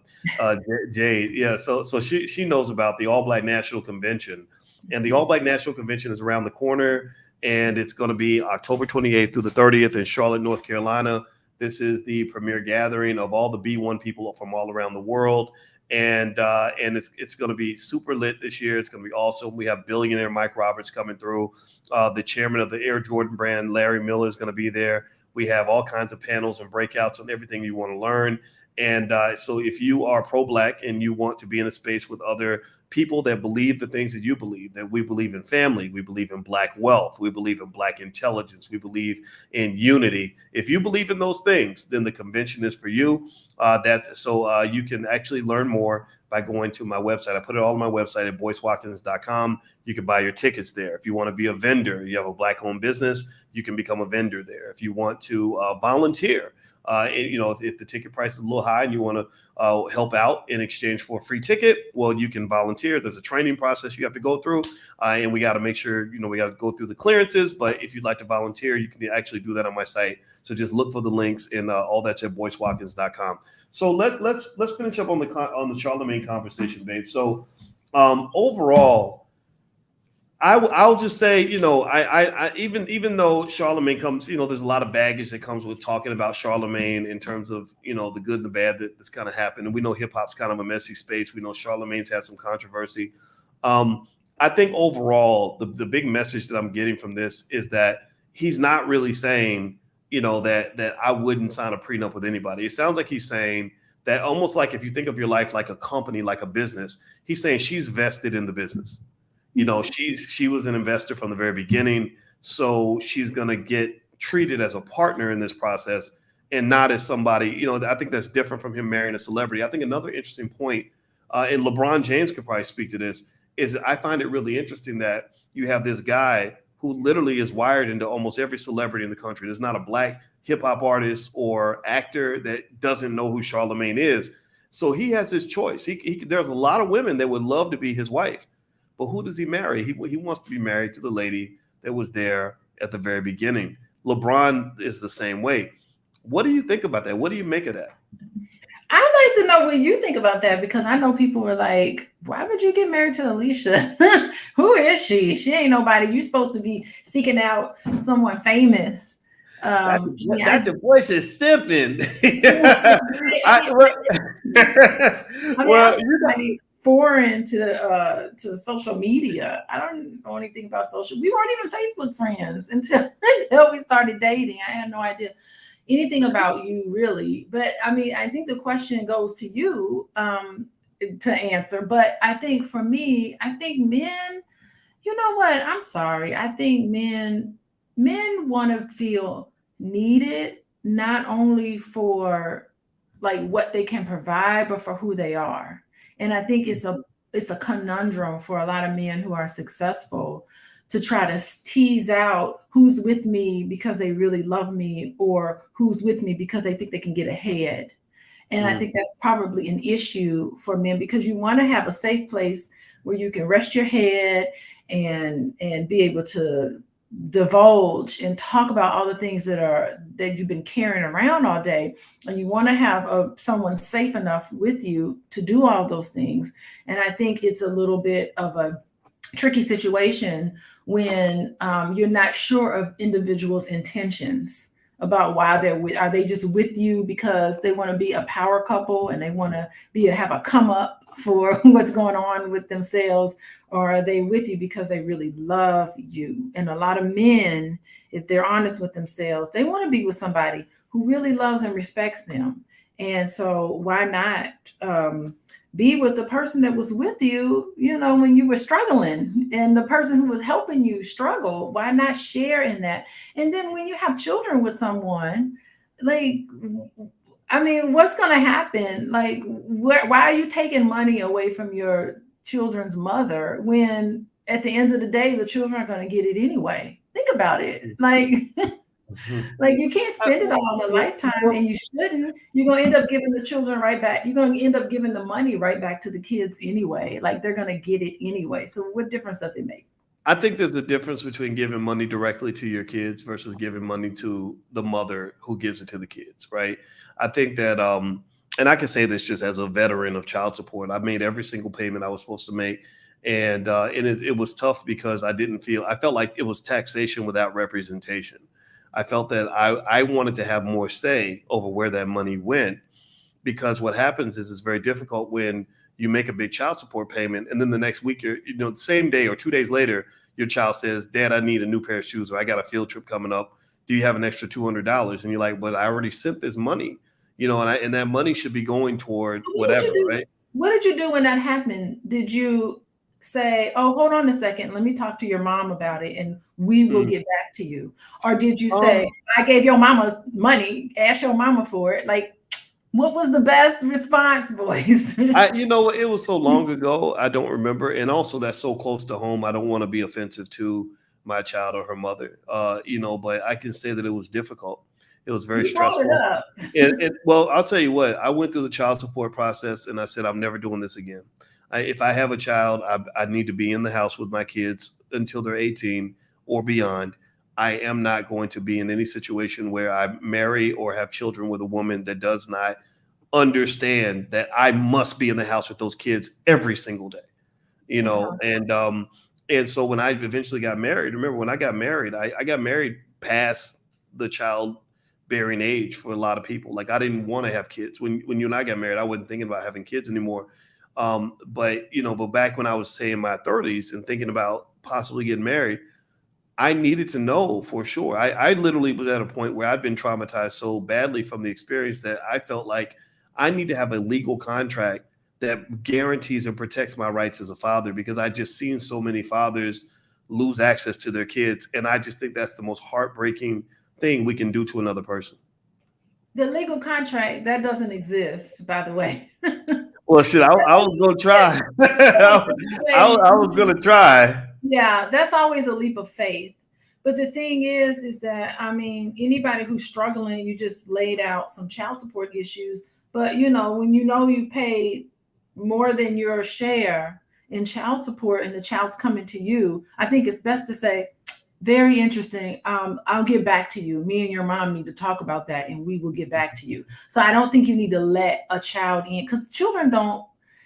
Jade, yeah. So she knows about the All Black National Convention, and the All Black National Convention is around the corner, and it's going to be October 28th through the 30th in Charlotte, North Carolina. This is the premier gathering of all the B1 people from all around the world. And it's going to be super lit this year. It's going to be awesome. We have billionaire Mike Roberts coming through. The chairman of the Air Jordan brand, Larry Miller, is going to be there. We have all kinds of panels and breakouts on everything you want to learn. And so if you are pro-Black and you want to be in a space with other people that believe the things that you believe, that we believe in family, we believe in Black wealth, we believe in Black intelligence, we believe in unity. If you believe in those things, then the convention is for you. You can actually learn more by going to my website. I put it all on my website at boycewatkins.com. You can buy your tickets there. If you want to be a vendor, you have a Black-owned business, you can become a vendor there. If you want to volunteer, if the ticket price is a little high and you want to help out in exchange for a free ticket, well, you can volunteer. There's a training process you have to go through, and we got to make sure, we got to go through the clearances. But if you'd like to volunteer, you can actually do that on my site. So just look for the links, and all that's at boycewatkins.com. So let's finish up on the Charlemagne conversation, babe. So overall, I'll just say, I even though Charlemagne comes, there's a lot of baggage that comes with talking about Charlemagne in terms of, the good and the bad that's kind of happened. And we know hip hop's kind of a messy space. We know Charlemagne's had some controversy. I think overall, the big message that I'm getting from this is that he's not really saying, that I wouldn't sign a prenup with anybody. It sounds like he's saying that, almost like if you think of your life like a company, like a business, he's saying she's vested in the business. She was an investor from the very beginning, so she's going to get treated as a partner in this process and not as somebody, I think that's different from him marrying a celebrity. I think another interesting point, and LeBron James could probably speak to this, is I find it really interesting that you have this guy who literally is wired into almost every celebrity in the country. There's not a Black hip hop artist or actor that doesn't know who Charlemagne is. So he has his choice. There's a lot of women that would love to be his wife. But who does he marry? He wants to be married to the lady that was there at the very beginning. LeBron is the same way. What do you think about that? What do you make of that? I'd like to know what you think about that, because I know people were like, why would you get married to Alicia? Who is she? She ain't nobody. You're supposed to be seeking out someone famous. Dr. Boyce is simping. Foreign to social media. I don't know anything about social. We weren't even Facebook friends until we started dating. I had no idea anything about you, really. But I mean, I think the question goes to you to answer. But I think for me, I think men, You know what? I'm sorry. I think men want to feel needed, not only for like what they can provide, but for who they are. And I think it's a conundrum for a lot of men who are successful to try to tease out who's with me because they really love me or who's with me because they think they can get ahead. And I Mm. think that's probably an issue for men because you want to have a safe place where you can rest your head and be able to divulge and talk about all the things that you've been carrying around all day. And you want to have someone safe enough with you to do all those things. And I think it's a little bit of a tricky situation when you're not sure of individuals' intentions about why they're with. Are they just with you because they want to be a power couple and they want to have a come up for what's going on with themselves, or are they with you because they really love you? And a lot of men, if they're honest with themselves, they want to be with somebody who really loves and respects them. And so why not be with the person that was with you, when you were struggling, and the person who was helping you struggle? Why not share in that? And then when you have children with someone, like, I mean, what's going to happen? Like, why are you taking money away from your children's mother when at the end of the day, the children are going to get it anyway? Think about it. Like, Mhm. like you can't spend it all in a lifetime, and you shouldn't. You're going to end up giving the children right back. You're going to end up giving the money right back to the kids anyway. Like, they're going to get it anyway. So what difference does it make? I think there's a difference between giving money directly to your kids versus giving money to the mother who gives it to the kids, right? I think that, and I can say this just as a veteran of child support, I made every single payment I was supposed to make, and it was tough because I felt like it was taxation without representation. I felt that I wanted to have more say over where that money went, because what happens is it's very difficult when you make a big child support payment and then the next week, the same day or 2 days later, your child says, Dad, I need a new pair of shoes, or I got a field trip coming up. Do you have an extra $200? And you're like, but I already sent this money, and that money should be going toward So what did whatever, you do? right? What did you do when that happened? Did you say, "Oh, hold on a second, let me talk to your mom about it and we will Mm. get back to you"? Or did you say, Um, "I gave your mama money, ask your mama for it"? Like, what was the best response, boys? it was so long ago, I don't remember. And also that's so close to home. I don't want to be offensive to my child or her mother, but I can say that it was difficult. It was very You brought it stressful. up. Well, I'll tell you what, I went through the child support process and I said, I'm never doing this again. If I have a child, I need to be in the house with my kids until they're 18 or beyond. I am not going to be in any situation where I marry or have children with a woman that does not understand that I must be in the house with those kids every single day, Uh-huh. and so when I eventually got married, remember when I got married, I got married past the childbearing age for a lot of people. Like I didn't want to have kids when you and I got married. I wasn't thinking about having kids anymore. But back when I was say in my 30s and thinking about possibly getting married, I needed to know for sure. I literally was at a point where I'd been traumatized so badly from the experience that I felt like I need to have a legal contract that guarantees and protects my rights as a father, because I just seen so many fathers lose access to their kids. And I just think that's the most heartbreaking thing we can do to another person. The legal contract, that doesn't exist, by the way. Well, shit, I was gonna try. I was gonna try. Yeah, that's always a leap of faith. But the thing is that, I mean, anybody who's struggling, you just laid out some child support issues. But when you've paid more than your share in child support and the child's coming to you, I think it's best to say, very interesting. I'll get back to you. Me and your mom need to talk about that and we will get back to you. So I don't think you need to let a child in, because children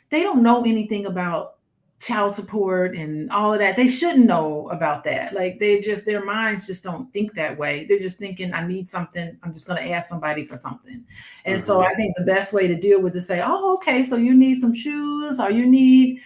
they don't know anything about child support and all of that. They shouldn't know about that. Like, their minds just don't think that way. They're just thinking, I need something, I'm just going to ask somebody for something. And so Mhm. I think the best way to deal with is to say, oh, okay, so you need some shoes, or you need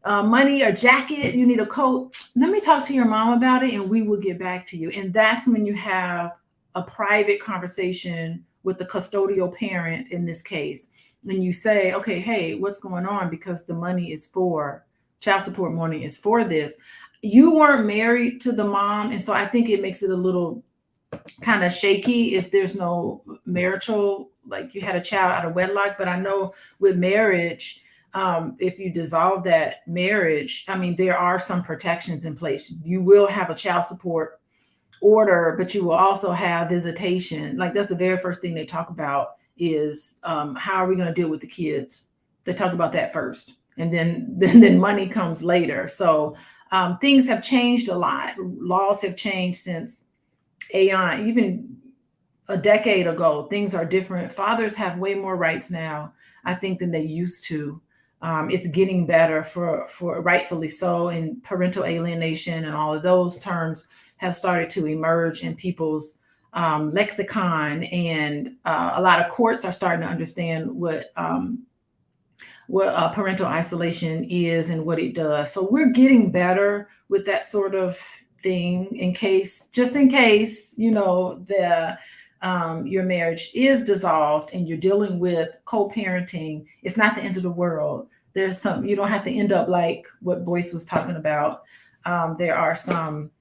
money, or jacket, you need a coat. Let me talk to your mom about it and we will get back to you. And that's when you have a private conversation with the custodial parent in this case. And you say, okay, hey, what's going on? Because the money is for child support, money is for this. you weren't married to the mom, and so I think it makes it a little kind of shaky if there's no marital, like you had a child out of wedlock. But I know with marriage, if you dissolve that marriage, I mean, there are some protections in place. You will have a child support order, but you will also have visitation. Like that's the very first thing they talk about is how are we going to deal with the kids? They talk about that first, and then money comes later. So things have changed a lot. Laws have changed since AI, even a decade ago. Things are different. Fathers have way more rights now, I think, than they used to. It's getting better for rightfully so, and parental alienation and all of those terms have started to emerge in people's lexicon, and a lot of courts are starting to understand what parental isolation is and what it does. So we're getting better with that sort of thing, just in case, you know, your marriage is dissolved and you're dealing with co-parenting. It's not the end of the world. You don't have to end up like what Boyce was talking about. There's some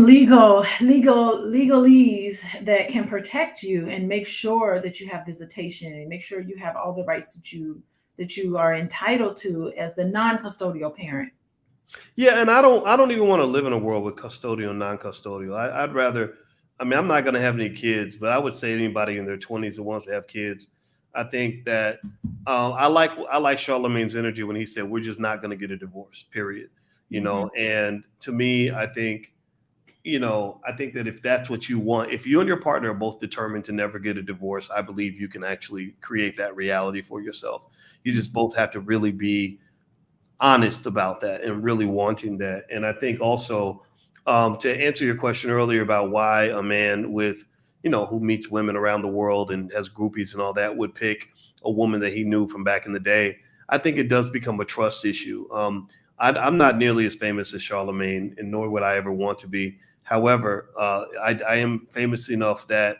legalese that can protect you and make sure that you have visitation and make sure you have all the rights that you are entitled to as the non-custodial parent. Yeah, and I don't even want to live in a world with custodial and non-custodial. I'd rather, I mean, I'm not going to have any kids, but I would say anybody in their 20s that wants to have kids, I think that I like Charlemagne's energy when he said we're just not going to get a divorce, period. You know, and to me, I think that if that's what you want, if you and your partner are both determined to never get a divorce, I believe you can actually create that reality for yourself. You just both have to really be honest about that and really wanting that. And I think also to answer your question earlier about why a man with, who meets women around the world and has groupies and all that would pick a woman that he knew from back in the day, I think it does become a trust issue. I'm not nearly as famous as Charlemagne, and nor would I ever want to be. However, I am famous enough that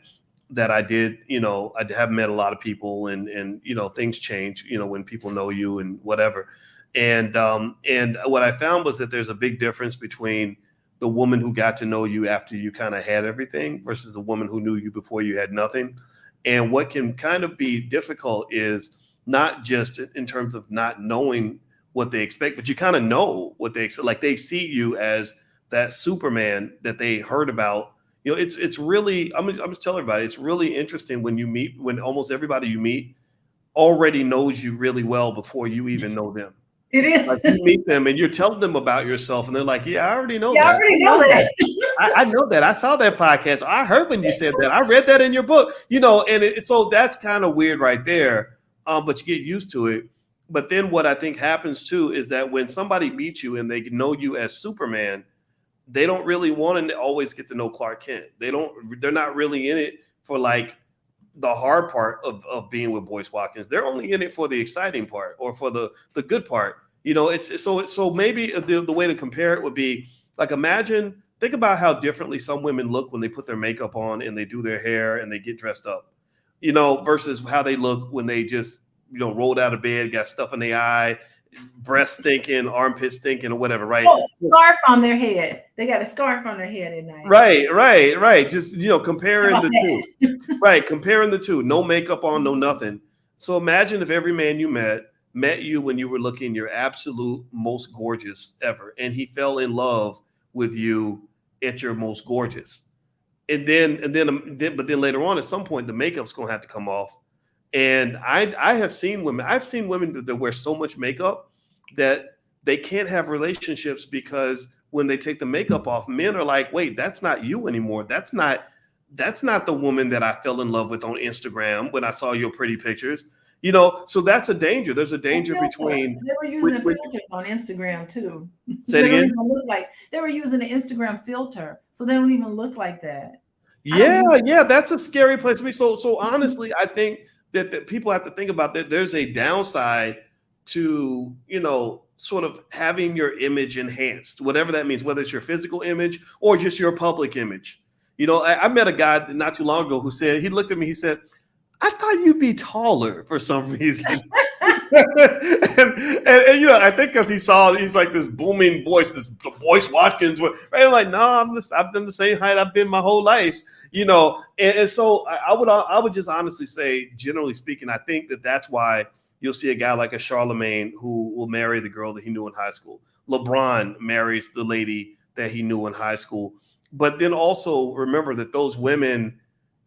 I did, I have met a lot of people, and things change, when people know you and whatever. And what I found was that there's a big difference between the woman who got to know you after you kind of had everything versus the woman who knew you before you had nothing. And what can kind of be difficult is not just in terms of not knowing what they expect, but you kind of know what they expect. Like they see you as that Superman that they heard about. It's really, I'm just telling everybody, it's really interesting when almost everybody you meet already knows you really well before you even know them. It is. Like you meet them and you're telling them about yourself, and they're like, "Yeah, I already know that. I already know that. I know that. I saw that podcast. I heard when you said that. I read that in your book." And so that's kind of weird right there. But you get used to it. But then what I think happens too is that when somebody meets you and they know you as Superman, they don't really want to always get to know Clark Kent. They're not really in it for like the hard part of being with Boyce Watkins. They're only in it for the exciting part or for the good part. It's so maybe the way to compare it would be like, think about how differently some women look when they put their makeup on and they do their hair and they get dressed up, versus how they look when they just, rolled out of bed, got stuff in their eye, breast stinking, armpit stinking, or whatever, right? Oh, scarf on their head. They got a scarf on their head at night. Right. Just, comparing the two. Right, comparing the two. No makeup on, no nothing. So imagine if every man you met you when you were looking your absolute most gorgeous ever, and he fell in love with you at your most gorgeous. But then later on, at some point, the makeup's gonna have to come off. And I've seen women that wear so much makeup that they can't have relationships because when they take the makeup off, men are like, wait, that's not you anymore. That's not the woman that I fell in love with on Instagram when I saw your pretty pictures. So that's a danger. There's a danger between. They were using filters on Instagram too. Say it again. They were using an Instagram filter, so they don't even look like that. Yeah, that's a scary place to be. So honestly, I think that people have to think about that. There's a downside to, sort of having your image enhanced, whatever that means, whether it's your physical image or just your public image. I met a guy not too long ago who said, he looked at me, he said, "I thought you'd be taller for some reason." and you know, I think because he's like this booming voice, this Boyce Watkins, right? I'm like, no, I've been the same height I've been my whole life, you know. And so I would just honestly say, generally speaking, I think that's why you'll see a guy like a Charlemagne who will marry the girl that he knew in high school. LeBron marries the lady that he knew in high school. But then also remember that those women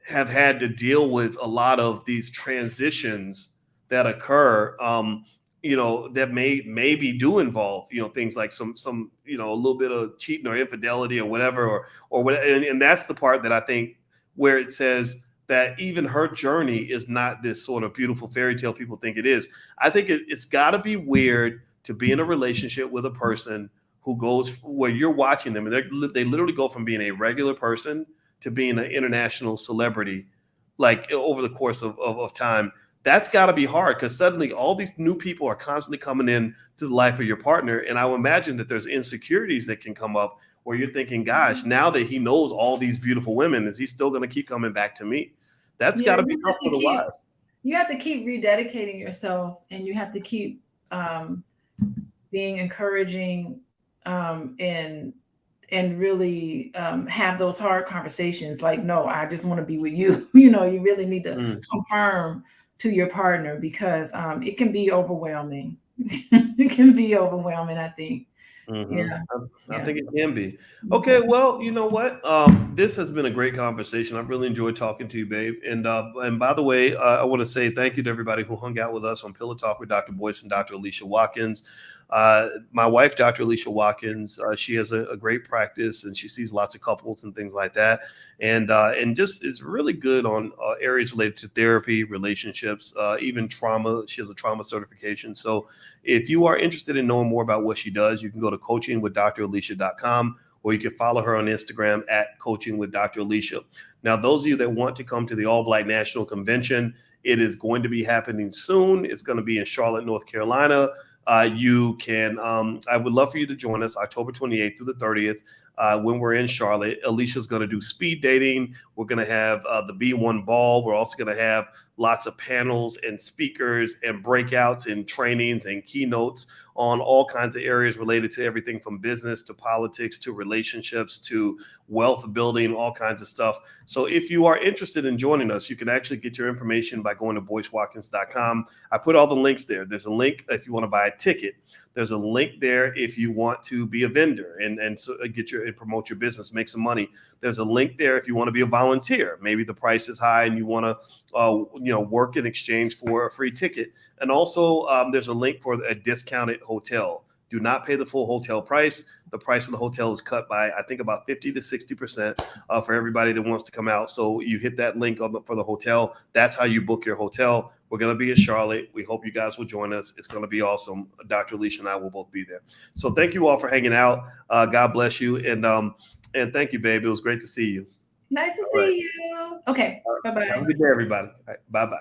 have had to deal with a lot of these transitions that occur, you know, that maybe do involve, you know, things like some, you know, a little bit of cheating or infidelity or whatever, or what. And that's the part that I think where it says that even her journey is not this sort of beautiful fairy tale people think it is. I think it's got to be weird to be in a relationship with a person who goes where you're watching them and they literally go from being a regular person to being an international celebrity, like over the course of time. That's got to be hard because suddenly all these new people are constantly coming in to the life of your partner. And I would imagine that there's insecurities that can come up where you're thinking, gosh, now that he knows all these beautiful women, is he still going to keep coming back to me? That's got to be tough for the wives. You have to keep rededicating yourself, and you have to keep being encouraging and really have those hard conversations. Like, no, I just want to be with you. You know, you really need to confirm to your partner because it can be overwhelming. It can be overwhelming, I think. Yeah. I think it can be. Okay, well, you know what? This has been a great conversation. I've really enjoyed talking to you, babe. And by the way, I want to say thank you to everybody who hung out with us on Pillow Talk with Dr. Boyce and Dr. Alicia Watkins. My wife, Dr. Alicia Watkins, she has a great practice and she sees lots of couples and things like that. And just is really good on areas related to therapy, relationships, even trauma. She has a trauma certification. So if you are interested in knowing more about what she does, you can go to coachingwithdralicia.com, or you can follow her on Instagram at Coaching with Dr. Alicia. Now, those of you that want to come to the All Black National Convention, it is going to be happening soon. It's going to be in Charlotte, North Carolina. You can, I would love for you to join us October 28th through the 30th. When we're in Charlotte. Alicia's going to do speed dating. We're going to have the B1 ball. We're also going to have lots of panels and speakers and breakouts and trainings and keynotes on all kinds of areas related to everything from business to politics to relationships to wealth building, all kinds of stuff. So if you are interested in joining us, you can actually get your information by going to boycewatkins.com. I put all the links there. There's a link if you want to buy a ticket. There's a link there if you want to be a vendor and so get and promote your business, make some money. There's a link there if you want to be a volunteer. Maybe the price is high and you want to work in exchange for a free ticket. And also there's a link for a discounted hotel. Do not pay the full hotel price. The price of the hotel is cut by, I think, about 50 to 60% for everybody that wants to come out. So you hit that link for the hotel. That's how you book your hotel. We're going to be in Charlotte. We hope you guys will join us. It's going to be awesome. Dr. Alicia and I will both be there. So thank you all for hanging out. God bless you. And thank you, babe. It was great to see you. Nice to see you. Okay. Bye-bye. Have a good day, everybody. Right, bye-bye.